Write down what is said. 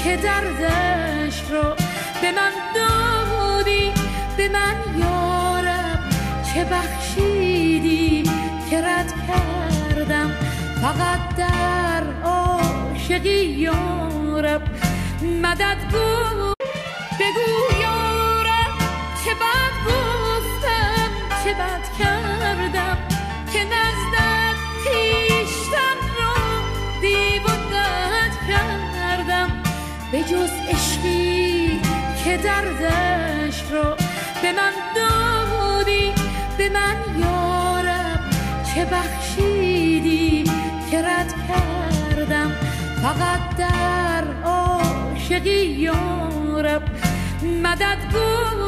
که دردش رو به من دادی، به من یارب چه بخشیدی که رد کردم فقط در عاشقی یارب. مددگو بگو یارب چه بد گفتم چه بد کردم که نزدت پیشتن رو دیوونت کردم. به جز عشقی که دردش رو به من دادی، به من یارب چه بخشیدی که رد کردم فقط در عاشقی یارب. مددگو